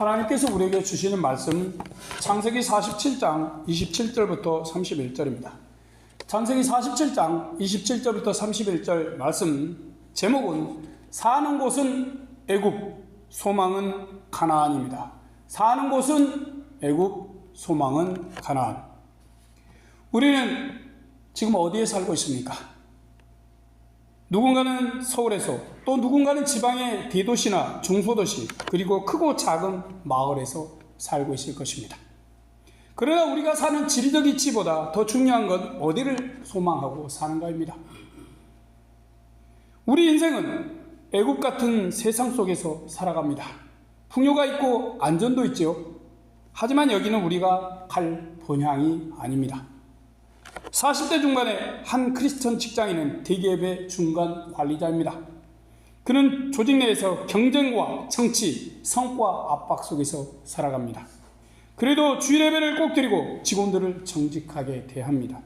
하나님께서 우리에게 주시는 말씀은 창세기 47장 27절부터 31절입니다. 창세기 47장 27절부터 31절 말씀 제목은 사는 곳은 애굽, 소망은 가나안입니다. 사는 곳은 애굽, 소망은 가나안. 우리는 지금 어디에 살고 있습니까? 누군가는 서울에서, 또 누군가는 지방의 대도시나 중소도시, 그리고 크고 작은 마을에서 살고 있을 것입니다. 그러나 우리가 사는 지리적 위치보다 더 중요한 건 어디를 소망하고 사는가입니다. 우리 인생은 애굽 같은 세상 속에서 살아갑니다. 풍요가 있고 안전도 있지요. 하지만 여기는 우리가 갈 본향이 아닙니다. 40대 중반의 한 크리스천 직장인은 대기업의 중간 관리자입니다. 그는 조직 내에서 경쟁과 정치, 성과 압박 속에서 살아갑니다. 그래도 주일 예배를 꼭 드리고 직원들을 정직하게 대합니다.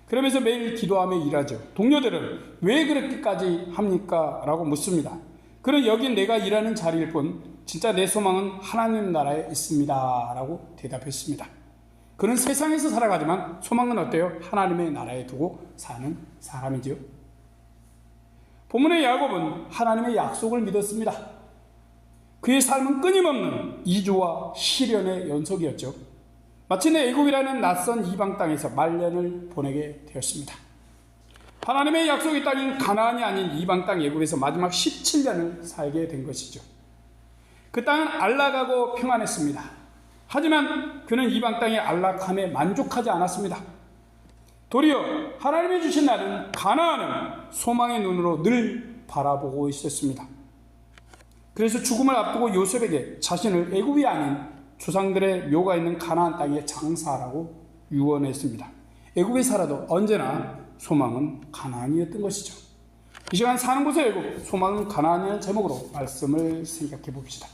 그러면서 매일 기도하며 일하죠. 동료들은 왜 그렇게까지 합니까? 라고 묻습니다. 그는 여긴 내가 일하는 자리일 뿐 진짜 내 소망은 하나님 나라에 있습니다. 라고 대답했습니다. 그는 세상에서 살아가지만 소망은 어때요? 하나님의 나라에 두고 사는 사람이지요. 본문의 야곱은 하나님의 약속을 믿었습니다. 그의 삶은 끊임없는 이주와 시련의 연속이었죠. 마침내 애굽이라는 낯선 이방 땅에서 말년을 보내게 되었습니다. 하나님의 약속의 땅인 가나안이 아닌 이방 땅 애굽에서 마지막 17년을 살게 된 것이죠. 그 땅은 안락하고 평안했습니다. 하지만 그는 이방 땅의 안락함에 만족하지 않았습니다. 도리어 하나님이 주신 나라는 가나안을 소망의 눈으로 늘 바라보고 있었습니다. 그래서 죽음을 앞두고 요셉에게 자신을 애굽이 아닌 조상들의 묘가 있는 가나안 땅에 장사하라고 유언했습니다. 애굽에 살아도 언제나 소망은 가나안이었던 것이죠. 이 시간 사는 곳의 애굽, 소망은 가나안이라는 제목으로 말씀을 생각해 봅시다.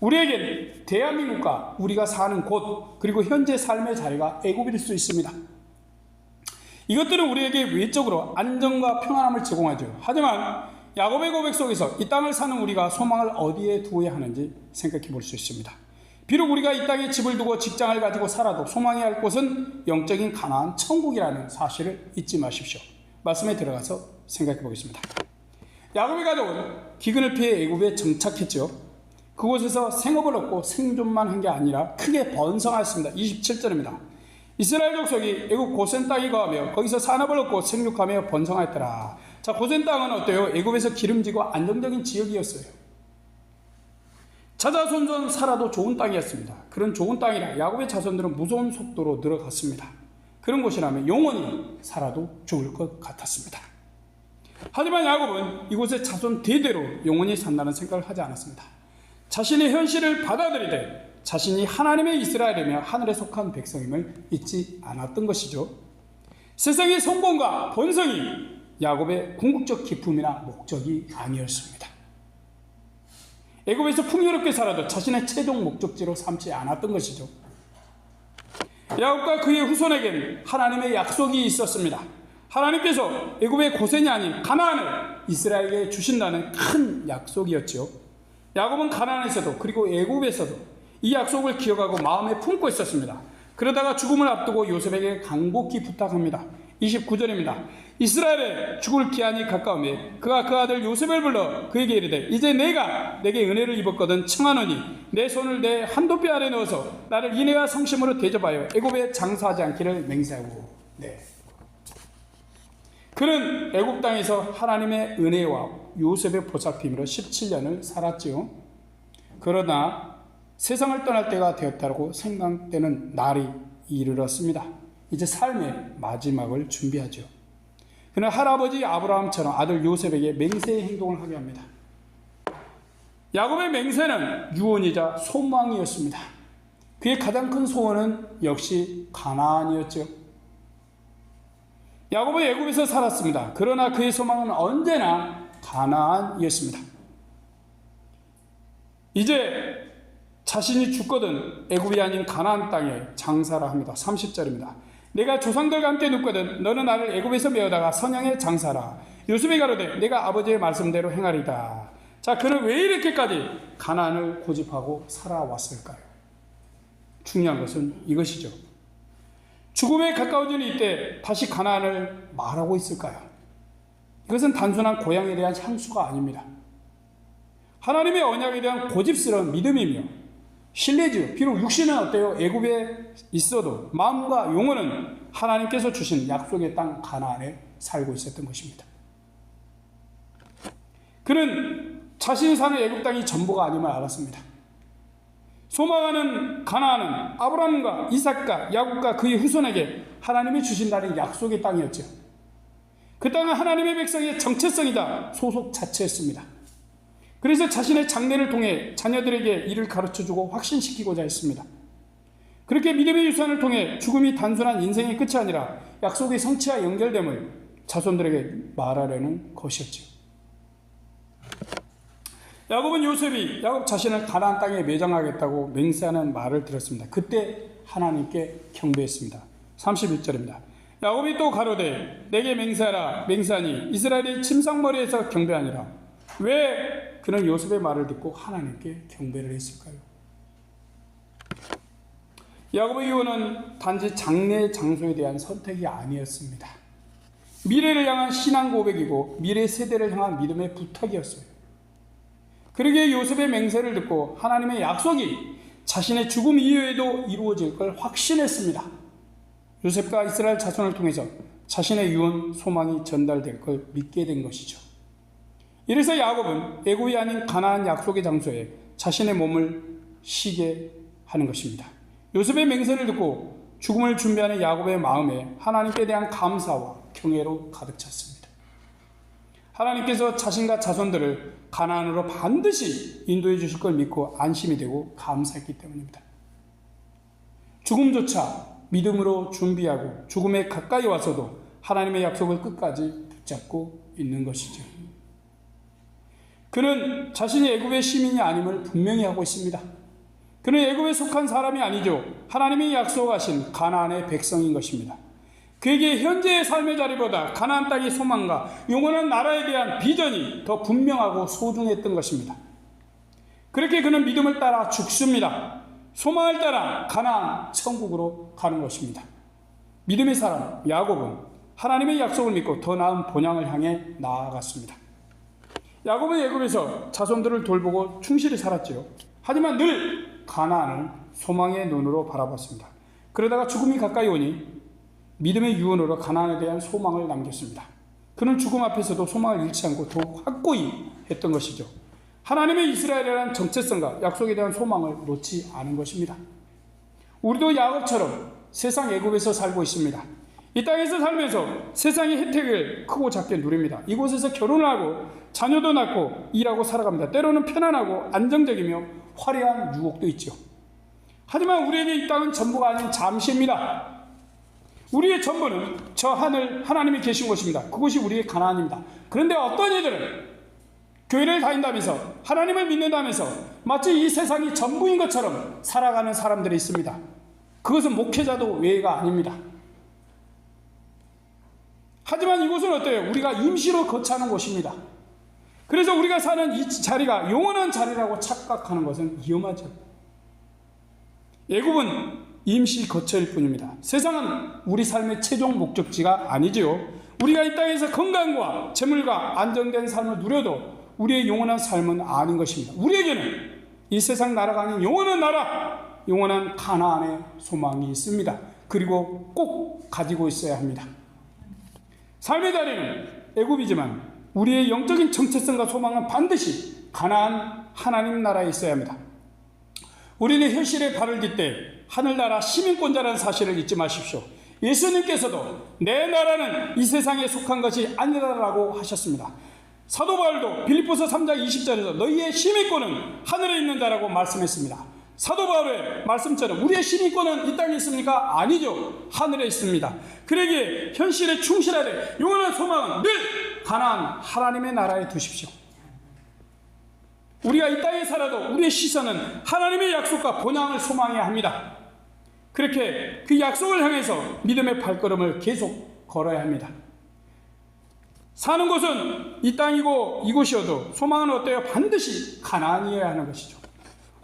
우리에겐 대한민국과 우리가 사는 곳, 그리고 현재 삶의 자리가 애굽일 수 있습니다. 이것들은 우리에게 외적으로 안정과 평안함을 제공하죠. 하지만 야곱의 고백 속에서 이 땅을 사는 우리가 소망을 어디에 두어야 하는지 생각해 볼 수 있습니다. 비록 우리가 이 땅에 집을 두고 직장을 가지고 살아도 소망해야 할 곳은 영적인 가나안 천국이라는 사실을 잊지 마십시오. 말씀에 들어가서 생각해 보겠습니다. 야곱의 가족은 기근을 피해 애굽에 정착했죠. 그곳에서 생업을 얻고 생존만 한 게 아니라 크게 번성하였습니다. 27절입니다. 이스라엘 족속이 애굽 고센 땅에 거하며 거기서 산업을 얻고 생육하며 번성하였더라. 자, 고센 땅은 어때요? 애굽에서 기름지고 안정적인 지역이었어요. 자자손손 살아도 좋은 땅이었습니다. 그런 좋은 땅이라 야곱의 자손들은 무서운 속도로 늘어갔습니다. 그런 곳이라면 영원히 살아도 좋을 것 같았습니다. 하지만 야곱은 이곳의 자손 대대로 영원히 산다는 생각을 하지 않았습니다. 자신의 현실을 받아들이되 자신이 하나님의 이스라엘이며 하늘에 속한 백성임을 잊지 않았던 것이죠. 세상의 성공과 번성이 야곱의 궁극적 기쁨이나 목적이 아니었습니다. 애굽에서 풍요롭게 살아도 자신의 최종 목적지로 삼지 않았던 것이죠. 야곱과 그의 후손에게는 하나님의 약속이 있었습니다. 하나님께서 애굽의 고센이 아닌 가나안을 이스라엘에게 주신다는 큰 약속이었죠. 야곱은 가나안에서도 그리고 애굽에서도 이 약속을 기억하고 마음에 품고 있었습니다. 그러다가 죽음을 앞두고 요셉에게 간곡히 부탁합니다. 29절입니다. 이스라엘에 죽을 기한이 가까우며 그가 그 아들 요셉을 불러 그에게 이르되 이제 내가 내게 은혜를 입었거든 청하노니 내 손을 내 한도뼈 안에 넣어서 나를 인애와 성심으로 대접하여 애굽에 장사하지 않기를 맹세하고. 네. 그는 애굽 땅에서 하나님의 은혜와 요셉의 보살핌으로 17년을 살았지요. 그러나 세상을 떠날 때가 되었다고 생각되는 날이 이르렀습니다. 이제 삶의 마지막을 준비하죠. 그는 할아버지 아브라함처럼 아들 요셉에게 맹세의 행동을 하게 합니다. 야곱의 맹세는 유언이자 소망이었습니다. 그의 가장 큰 소원은 역시 가나안이었죠. 야곱은 애굽에서 살았습니다. 그러나 그의 소망은 언제나 가나안이었습니다. 이제 자신이 죽거든 애굽이 아닌 가나안 땅에 장사를 합니다. 30절입니다. 내가 조상들과 함께 눕거든 너는 나를 애굽에서 메어다가 선양에 장사라. 요셉이 가로되 내가 아버지의 말씀대로 행하리다. 자, 그는 왜 이렇게까지 가나안을 고집하고 살아왔을까요? 중요한 것은 이것이죠. 죽음에 가까워지는 이때 다시 가나안을 말하고 있을까요? 이것은 단순한 고향에 대한 향수가 아닙니다. 하나님의 언약에 대한 고집스러운 믿음이며 신뢰지요. 비록 육신은 어때요? 애굽에 있어도 마음과 영혼은 하나님께서 주신 약속의 땅 가나안에 살고 있었던 것입니다. 그는 자신이 사는 애굽 땅이 전부가 아님을 알았습니다. 소망하는 가나안은 아브라함과 이삭과 야곱과 그의 후손에게 하나님이 주신다는 약속의 땅이었죠. 그 땅은 하나님의 백성의 정체성이다 소속 자체였습니다. 그래서 자신의 장례를 통해 자녀들에게 이를 가르쳐주고 확신시키고자 했습니다. 그렇게 믿음의 유산을 통해 죽음이 단순한 인생의 끝이 아니라 약속의 성취와 연결됨을 자손들에게 말하려는 것이었죠. 야곱은 요셉이 야곱 자신을 가나안 땅에 매장하겠다고 맹세하는 말을 들었습니다. 그때 하나님께 경배했습니다. 31절입니다. 야곱이 또 가로되 내게 맹세하라 맹세하니 이스라엘이 침상머리에서 경배하니라. 왜 그는 요셉의 말을 듣고 하나님께 경배를 했을까요? 야곱의 유언은 단지 장래 장소에 대한 선택이 아니었습니다. 미래를 향한 신앙 고백이고 미래 세대를 향한 믿음의 부탁이었어요. 그러기에 요셉의 맹세를 듣고 하나님의 약속이 자신의 죽음 이후에도 이루어질 걸 확신했습니다. 요셉과 이스라엘 자손을 통해서 자신의 유언, 소망이 전달될 걸 믿게 된 것이죠. 이래서 야곱은 애굽이 아닌 가나안 약속의 장소에 자신의 몸을 쉬게 하는 것입니다. 요셉의 맹세를 듣고 죽음을 준비하는 야곱의 마음에 하나님께 대한 감사와 경외로 가득 찼습니다. 하나님께서 자신과 자손들을 가나안으로 반드시 인도해 주실 걸 믿고 안심이 되고 감사했기 때문입니다. 죽음조차 믿음으로 준비하고 죽음에 가까이 와서도 하나님의 약속을 끝까지 붙잡고 있는 것이죠. 그는 자신이 애굽의 시민이 아님을 분명히 하고 있습니다. 그는 애굽에 속한 사람이 아니죠. 하나님이 약속하신 가나안의 백성인 것입니다. 그에게 현재의 삶의 자리보다 가나안 땅의 소망과 영원한 나라에 대한 비전이 더 분명하고 소중했던 것입니다. 그렇게 그는 믿음을 따라 죽습니다. 소망을 따라 가나안 천국으로 가는 것입니다. 믿음의 사람 야곱은 하나님의 약속을 믿고 더 나은 본향을 향해 나아갔습니다. 야곱은 애굽에서 자손들을 돌보고 충실히 살았지요. 하지만 늘 가나안을 소망의 눈으로 바라봤습니다. 그러다가 죽음이 가까이 오니 믿음의 유언으로 가나안에 대한 소망을 남겼습니다. 그는 죽음 앞에서도 소망을 잃지 않고 더욱 확고히 했던 것이죠. 하나님의 이스라엘이라는 정체성과 약속에 대한 소망을 놓지 않은 것입니다. 우리도 야곱처럼 세상 애굽에서 살고 있습니다. 이 땅에서 살면서 세상의 혜택을 크고 작게 누립니다. 이곳에서 결혼을 하고 자녀도 낳고 일하고 살아갑니다. 때로는 편안하고 안정적이며 화려한 유혹도 있죠. 하지만 우리에게 이 땅은 전부가 아닌 잠시입니다. 우리의 전부는 저 하늘 하나님이 계신 곳입니다. 그곳이 우리의 가나안입니다. 그런데 어떤 이들은 교회를 다닌다면서 하나님을 믿는다면서 마치 이 세상이 전부인 것처럼 살아가는 사람들이 있습니다. 그것은 목회자도 외가 아닙니다. 하지만 이곳은 어때요? 우리가 임시로 거처하는 곳입니다. 그래서 우리가 사는 이 자리가 영원한 자리라고 착각하는 것은 위험하죠. 애굽은 임시 거처일 뿐입니다. 세상은 우리 삶의 최종 목적지가 아니지요. 우리가 이 땅에서 건강과 재물과 안정된 삶을 누려도 우리의 영원한 삶은 아닌 것입니다. 우리에게는 이 세상 나라가 아닌 영원한 나라, 영원한 가나안의 소망이 있습니다. 그리고 꼭 가지고 있어야 합니다. 삶의 자리는 애굽이지만 우리의 영적인 정체성과 소망은 반드시 가나안 하나님 나라에 있어야 합니다. 우리는 현실에 발을 딛되 하늘나라 시민권자라는 사실을 잊지 마십시오. 예수님께서도 내 나라는 이 세상에 속한 것이 아니라라고 하셨습니다. 사도 바울도 빌립보서 3장 20절에서 너희의 시민권은 하늘에 있는 자라고 말씀했습니다. 사도 바울의 말씀처럼 우리의 시민권은 이 땅에 있습니까? 아니죠. 하늘에 있습니다. 그러기에 현실에 충실하되 영원한 소망은 늘 가나안 하나님의 나라에 두십시오. 우리가 이 땅에 살아도 우리의 시선은 하나님의 약속과 본향을 소망해야 합니다. 그렇게 그 약속을 향해서 믿음의 발걸음을 계속 걸어야 합니다. 사는 곳은 이 땅이고 이곳이어도 소망은 어때요? 반드시 가나안이어야 하는 것이죠.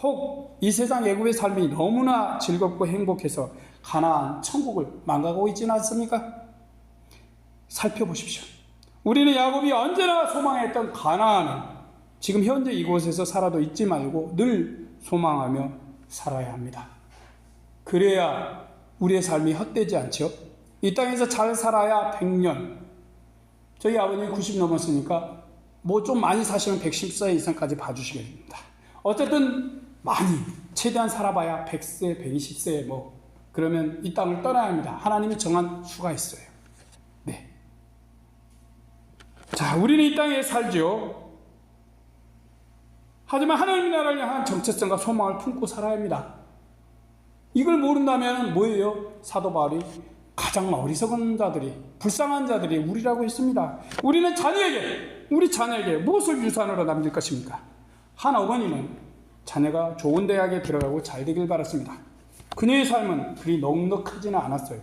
혹 이 세상 애굽의 삶이 너무나 즐겁고 행복해서 가나안 천국을 망가고 있지는 않습니까? 살펴보십시오. 우리는 야곱이 언제나 소망했던 가나안을 지금 현재 이곳에서 살아도 잊지 말고 늘 소망하며 살아야 합니다. 그래야 우리의 삶이 헛되지 않죠. 이 땅에서 잘 살아야 100년. 저희 아버님이 90 넘었으니까 뭐 좀 많이 사시면 110세 이상까지 봐주시겠습니다. 어쨌든 많이 최대한 살아봐야 100세, 120세 뭐 그러면 이 땅을 떠나야 합니다. 하나님이 정한 수가 있어요. 네. 자, 우리는 이 땅에 살죠. 하지만 하나님 나라를 향한 정체성과 소망을 품고 살아야 합니다. 이걸 모른다면 뭐예요? 사도 바울이 가장 어리석은 자들이, 불쌍한 자들이 우리라고 했습니다. 우리는 우리 자녀에게 무엇을 유산으로 남길 것입니까? 한 어머니는 자녀가 좋은 대학에 들어가고 잘 되길 바랐습니다. 그녀의 삶은 그리 넉넉하지는 않았어요.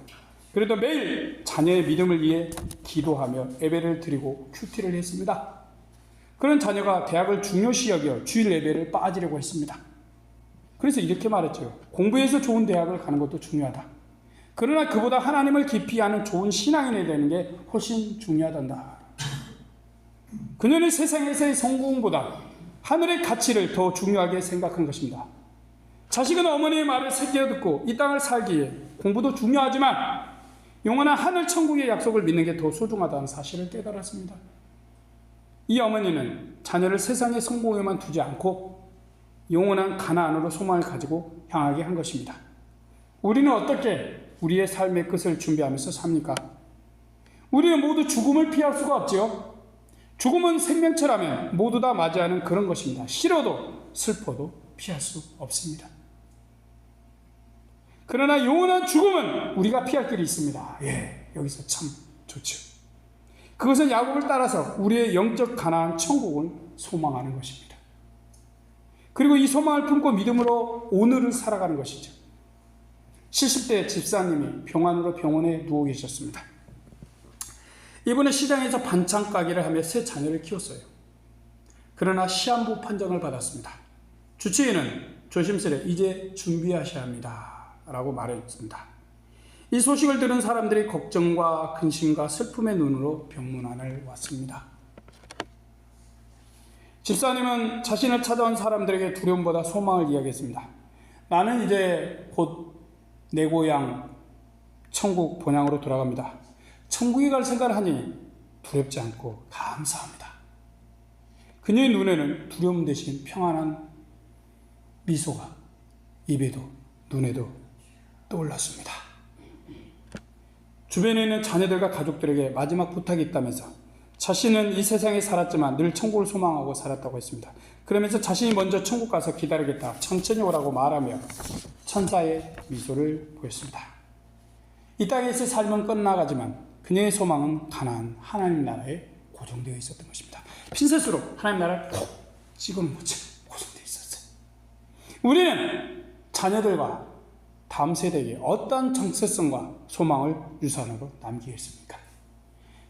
그래도 매일 자녀의 믿음을 위해 기도하며 예배를 드리고 큐티를 했습니다. 그런 자녀가 대학을 중요시 여겨 주일 예배를 빠지려고 했습니다. 그래서 이렇게 말했죠. 공부해서 좋은 대학을 가는 것도 중요하다. 그러나 그보다 하나님을 깊이 아는 좋은 신앙인이 되는 게 훨씬 중요하단다. 그녀는 세상에서의 성공보다 하늘의 가치를 더 중요하게 생각한 것입니다. 자식은 어머니의 말을 새겨 듣고 이 땅을 살기에 공부도 중요하지만 영원한 하늘 천국의 약속을 믿는 게 더 소중하다는 사실을 깨달았습니다. 이 어머니는 자녀를 세상의 성공에만 두지 않고 영원한 가나안으로 소망을 가지고 향하게 한 것입니다. 우리는 어떻게 우리의 삶의 끝을 준비하면서 삽니까? 우리는 모두 죽음을 피할 수가 없지요. 죽음은 생명체라면 모두 다 맞이하는 그런 것입니다. 싫어도 슬퍼도 피할 수 없습니다. 그러나 영원한 죽음은 우리가 피할 길이 있습니다. 여기서 참 좋죠. 그것은 야곱을 따라서 우리의 영적 가나안 천국을 소망하는 것입니다. 그리고 이 소망을 품고 믿음으로 오늘을 살아가는 것이죠. 70대 집사님이 평안으로 병원에 누워 계셨습니다. 이번에 시장에서 반찬 가게를 하며 세 자녀를 키웠어요. 그러나 시한부 판정을 받았습니다. 주치의는 조심스레 이제 준비하셔야 합니다 라고 말했습니다. 이 소식을 들은 사람들이 걱정과 근심과 슬픔의 눈으로 병문안을 왔습니다. 집사님은 자신을 찾아온 사람들에게 두려움보다 소망을 이야기했습니다. 나는 이제 곧 내 고향 천국 본향으로 돌아갑니다. 천국에 갈 생각을 하니 두렵지 않고 감사합니다. 그녀의 눈에는 두려움 대신 평안한 미소가 입에도 눈에도 떠올랐습니다. 주변에 있는 자녀들과 가족들에게 마지막 부탁이 있다면서 자신은 이 세상에 살았지만 늘 천국을 소망하고 살았다고 했습니다. 그러면서 자신이 먼저 천국 가서 기다리겠다, 천천히 오라고 말하며 천사의 미소를 보였습니다. 이 땅에서의 삶은 끝나가지만 그녀의 소망은 가나안 하나님 나라에 고정되어 있었던 것입니다. 핀셋으로 하나님 나라를 콕 찍어놓은 것처럼 고정되어 있었어요. 우리는 자녀들과 다음 세대에게 어떤 정체성과 소망을 유산으로 남기겠습니까?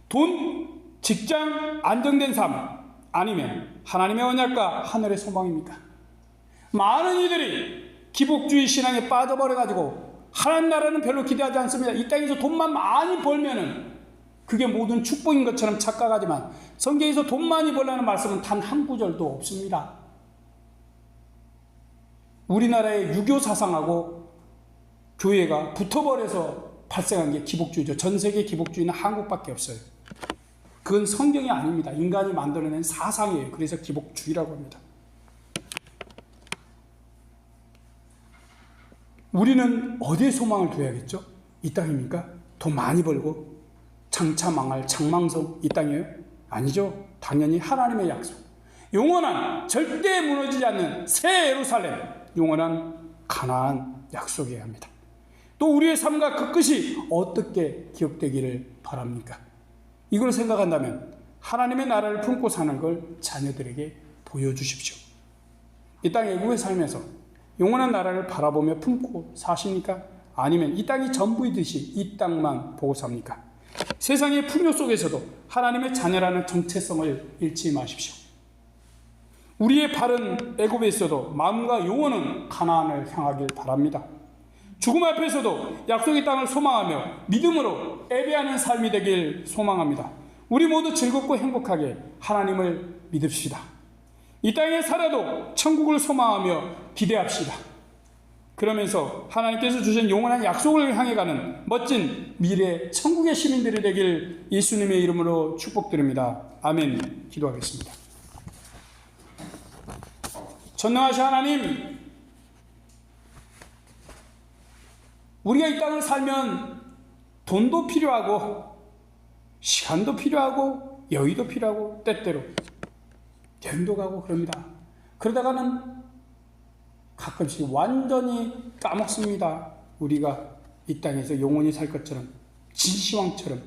돈, 직장, 안정된 삶, 아니면 하나님의 언약과 하늘의 소망입니까? 많은 이들이 기복주의 신앙에 빠져버려가지고 하나님 나라는 별로 기대하지 않습니다. 이 땅에서 돈만 많이 벌면은 그게 모든 축복인 것처럼 착각하지만 성경에서 돈 많이 벌라는 말씀은 단 한 구절도 없습니다. 우리나라의 유교 사상하고 교회가 붙어버려서 발생한 게 기복주의죠. 전 세계 기복주의는 한국밖에 없어요. 그건 성경이 아닙니다. 인간이 만들어낸 사상이에요. 그래서 기복주의라고 합니다. 우리는 어디에 소망을 둬야겠죠? 이 땅입니까? 돈 많이 벌고 장차 망할 장망성 이 땅이에요? 아니죠. 당연히 하나님의 약속. 영원한 절대 무너지지 않는 새 예루살렘, 영원한 가나안 약속이어야 합니다. 또 우리의 삶과 그 끝이 어떻게 기억되기를 바랍니까? 이걸 생각한다면 하나님의 나라를 품고 사는 걸 자녀들에게 보여주십시오. 이 땅 애국의 삶에서 영원한 나라를 바라보며 품고 사십니까? 아니면 이 땅이 전부이듯이 이 땅만 보고 삽니까? 세상의 풍요 속에서도 하나님의 자녀라는 정체성을 잃지 마십시오. 우리의 발은 애굽에 있어도 마음과 영혼은 가나안을 향하길 바랍니다. 죽음 앞에서도 약속의 땅을 소망하며 믿음으로 예배하는 삶이 되길 소망합니다. 우리 모두 즐겁고 행복하게 하나님을 믿읍시다. 이 땅에 살아도 천국을 소망하며 기대합시다. 그러면서 하나님께서 주신 영원한 약속을 향해 가는 멋진 미래 천국의 시민들이 되길 예수님의 이름으로 축복드립니다. 아멘. 기도하겠습니다. 전능하신 하나님, 우리가 이 땅을 살면 돈도 필요하고 시간도 필요하고 여유도 필요하고 때때로 여행도 가고 그럽니다. 그러다가는 가끔씩 완전히 까먹습니다. 우리가 이 땅에서 영원히 살 것처럼 진시황처럼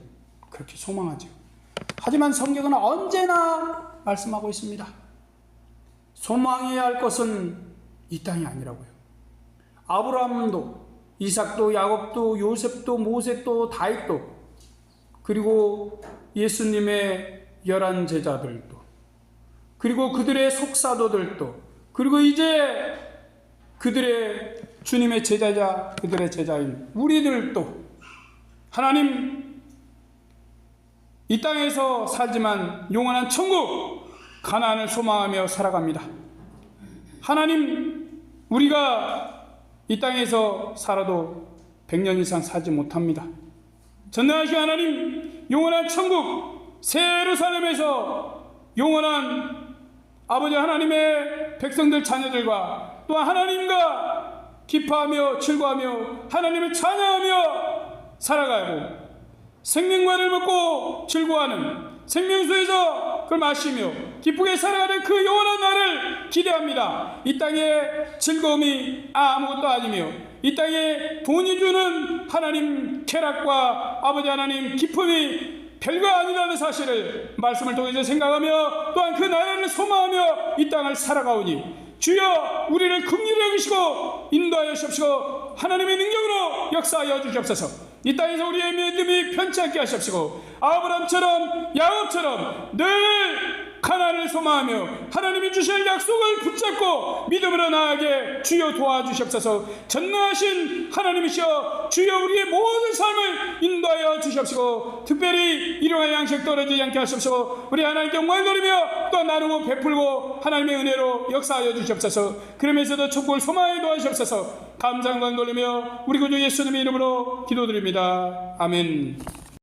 그렇게 소망하죠. 하지만 성경은 언제나 말씀하고 있습니다. 소망해야 할 것은 이 땅이 아니라고요. 아브라함도 이삭도 야곱도 요셉도 모세도 다윗도 그리고 예수님의 11 제자들도 그리고 그들의 속사도들도 그리고 이제 그들의 주님의 제자자 그들의 제자인 우리들도 하나님 이 땅에서 살지만 영원한 천국 가나안을 소망하며 살아갑니다. 하나님, 우리가 이 땅에서 살아도 100년 이상 살지 못합니다. 전능하신 하나님, 영원한 천국 새 예루살렘에서 영원한 아버지 하나님의 백성들 자녀들과 또한 하나님과 기뻐하며 즐거워하며 하나님을 찬양하며 살아가고 생명과를 먹고 즐거워하는 생명수에서 그걸 마시며 기쁘게 살아가는 그 영원한 날을 기대합니다. 이 땅의 즐거움이 아무것도 아니며 이 땅에 돈이 주는 하나님 쾌락과 아버지 하나님 기쁨이 별거 아니라는 사실을 말씀을 통해서 생각하며 또한 그 나라를 소망하며 이 땅을 살아가오니 주여 우리를 긍휼히 여기시고 인도하여 주옵시고 하나님의 능력으로 역사하여 주시옵소서. 이 땅에서 우리의 믿음이 편치 않게 하시옵시고 아브라함처럼 야곱처럼 늘 가나안을 소망하며 하나님이 주실 약속을 붙잡고 믿음으로 나아가게 주여 도와주시옵소서. 전능하신 하나님이시여 주여 우리의 모든 삶을 인도하여 주시옵시고 특별히 일용할 양식 떨어지지 않게 하시옵시고 우리 하나님께 영광을 돌리며 또 나누고 베풀고 하나님의 은혜로 역사하여 주시옵소서. 그러면서도 천국을 소망하여 도와주시옵소서. 감사한 영광 돌리며 우리 구주 예수님의 이름으로 기도드립니다. 아멘.